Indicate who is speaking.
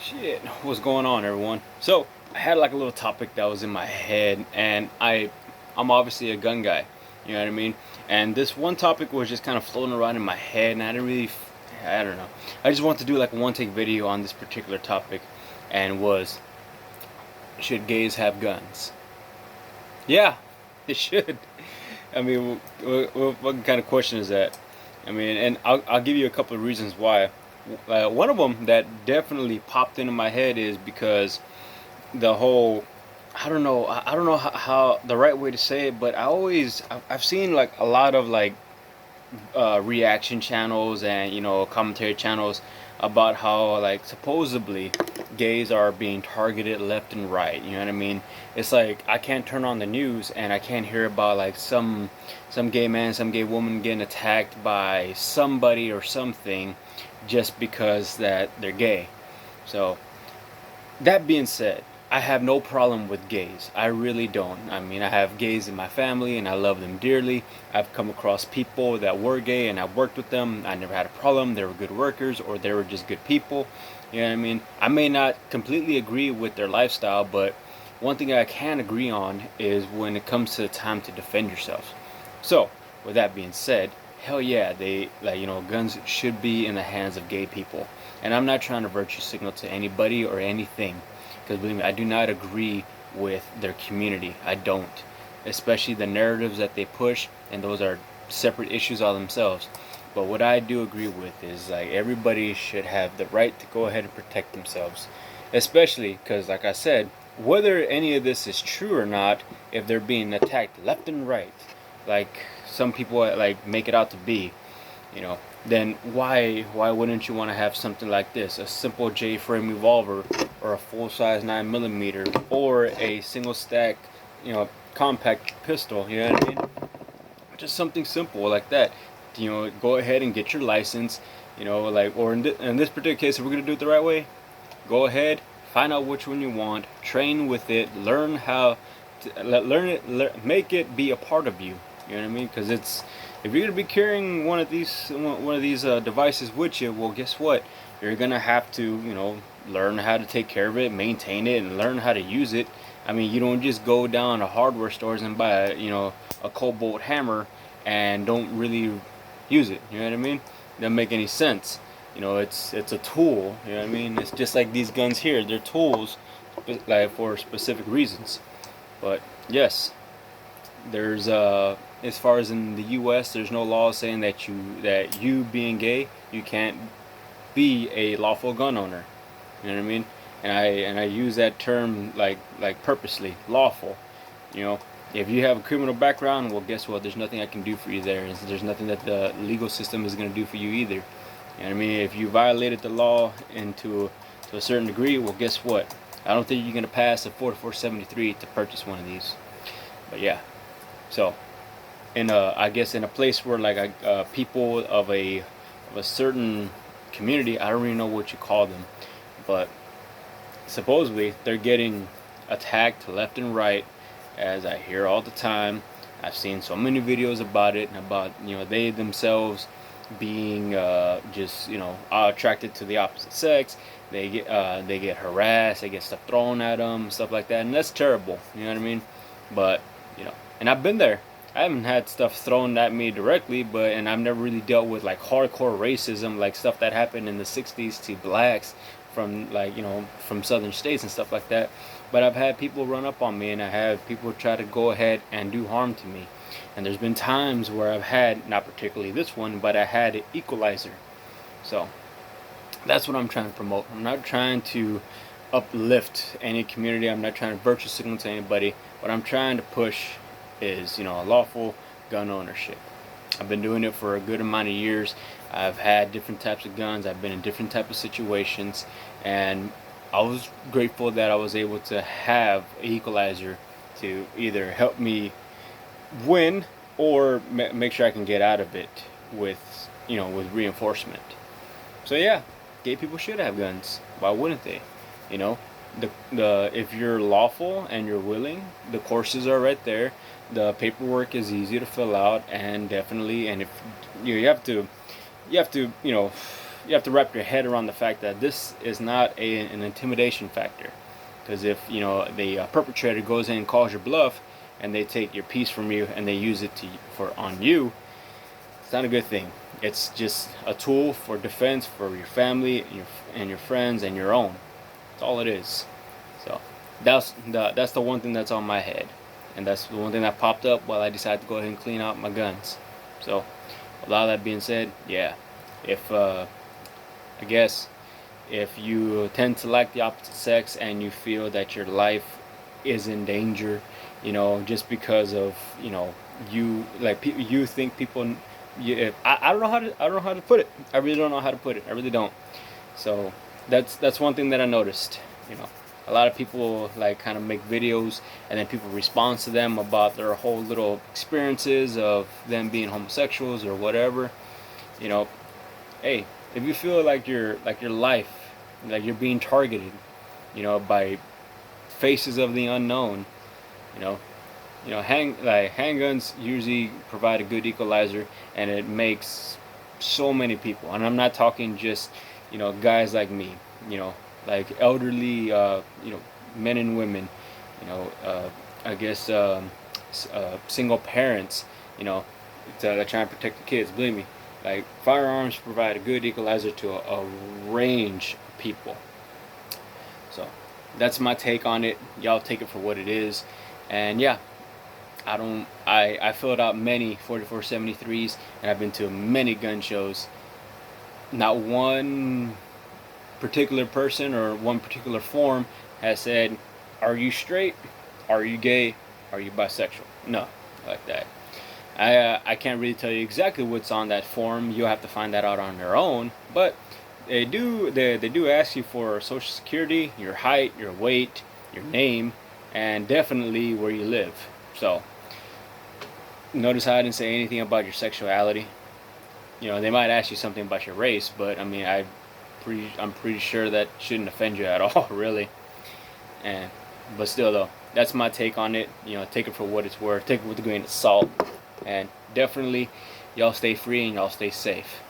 Speaker 1: Shit, what's going on, everyone? So I had like a little topic that was in my head, and I'm obviously a gun guy. You know what I mean? And this one topic was just kind of floating around in my head, and I didn't really, I don't know. I just wanted to do like a one take video on this particular topic, and was, should gays have guns? Yeah, they should. I mean, what kind of question is that? I mean, and I'll give you a couple of reasons why. One of them that definitely popped into my head is because the whole, I don't know how the right way to say it, but I've seen like a lot of like reaction channels and commentary channels about how like supposedly gays are being targeted left and right. You know what I mean? It's like I can't turn on the news and I can't hear about like some gay man, some gay woman getting attacked by somebody or something just because that they're gay. So that being said, I have no problem with gays. I really don't. I mean, I have gays in my family and I love them dearly. I've come across people that were gay and I've worked with them. I never had a problem. They were good workers or they were just good people. You know what I mean? I may not completely agree with their lifestyle, but one thing I can agree on is when it comes to the time to defend yourself. So, with that being said, hell yeah, they like guns should be in the hands of gay people. And I'm not trying to virtue signal to anybody or anything, because believe me, I do not agree with their community. I don't, especially the narratives that they push, and those are separate issues all themselves. But what I do agree with is like everybody should have the right to go ahead and protect themselves, especially because, like I said, whether any of this is true or not, if they're being attacked left and right, like some people like make it out to be, you know, then why wouldn't you want to have something like this? A simple J-frame revolver, or a full-size 9 millimeter, or a single stack, compact pistol. You know what I mean? Just something simple like that. Go ahead and get your license. Like, or in this particular case, if we're gonna do it the right way, go ahead, find out which one you want, train with it, learn how to learn it, make it be a part of you. You know what I mean? Because it's, if you're gonna be carrying one of these devices with you, well, guess what? You're gonna have to learn how to take care of it, maintain it, and learn how to use it. I mean, you don't just go down to hardware stores and buy a Cobalt hammer and don't really use it. You know what I mean? Doesn't make any sense. It's a tool. You know what I mean? It's just like these guns here. They're tools, like for specific reasons. But yes, there's as far as in the U.S., there's no law saying that you being gay, you can't be a lawful gun owner. You know what I mean? And I use that term like purposely, lawful. You know, if you have a criminal background, well, guess what? There's nothing I can do for you there. There's nothing that the legal system is going to do for you either. You know what I mean? If you violated the law to a certain degree, well, guess what? I don't think you're going to pass a 4473 to purchase one of these. But yeah, so I guess in a place where like people of a certain community, I don't really know what you call them, but supposedly they're getting attacked left and right, as I hear all the time. I've seen so many videos about it, and about they themselves being just attracted to the opposite sex. They get harassed, they get stuff thrown at them, stuff like that, and that's terrible. You know what I mean? But and I've been there. I haven't had stuff thrown at me directly, and I've never really dealt with like hardcore racism, like stuff that happened in the '60s to blacks from like from southern states and stuff like that. But I've had people run up on me, and I have people try to go ahead and do harm to me. And there's been times where I've had, not particularly this one, but I had an equalizer. So that's what I'm trying to promote. I'm not trying to uplift any community. I'm not trying to virtue signal to anybody. What I'm trying to push is, a lawful gun ownership. I've been doing it for a good amount of years. I've had different types of guns. I've been in different types of situations, and I was grateful that I was able to have an equalizer to either help me win or make sure I can get out of it with with reinforcement. So yeah, gay people should have guns. Why wouldn't they? You know, the if you're lawful and you're willing, the courses are right there. The paperwork is easy to fill out, and definitely, and if you have to you have to wrap your head around the fact that this is not an intimidation factor. Because if the perpetrator goes in and calls your bluff, and they take your piece from you and they use it on you, it's not a good thing. It's just a tool for defense for your family and your friends and your own. That's all it is. So that's the one thing that's on my head, and that's the one thing that popped up while I decided to go ahead and clean out my guns. So a lot of that being said, yeah, if I guess if you tend to like the opposite sex and you feel that your life is in danger, just because of you think people, I don't know how to put it. I really don't know how to put it. I really don't. So that's one thing that I noticed. A lot of people like kind of make videos, and then people respond to them about their whole little experiences of them being homosexuals or whatever. Hey, if you feel like your life, like you're being targeted, by faces of the unknown, handguns usually provide a good equalizer, and it makes so many people. And I'm not talking just guys like me, like elderly, men and women, I guess single parents, to try and protect the kids. Believe me, like firearms provide a good equalizer to a range of people. So that's my take on it. Y'all take it for what it is. And yeah, I filled out many 4473s, and I've been to many gun shows. Not one particular person or one particular form has said, are you straight? Are you gay? Are you bisexual? No, like that. I can't really tell you exactly what's on that form. You'll have to find that out on your own. But they do ask you for social security, your height, your weight, your name, and definitely where you live. So notice how I didn't say anything about your sexuality. They might ask you something about your race, but I mean, I'm pretty sure that shouldn't offend you at all, really. But still, though, that's my take on it. Take it for what it's worth. Take it with a grain of salt, and definitely, y'all stay free and y'all stay safe.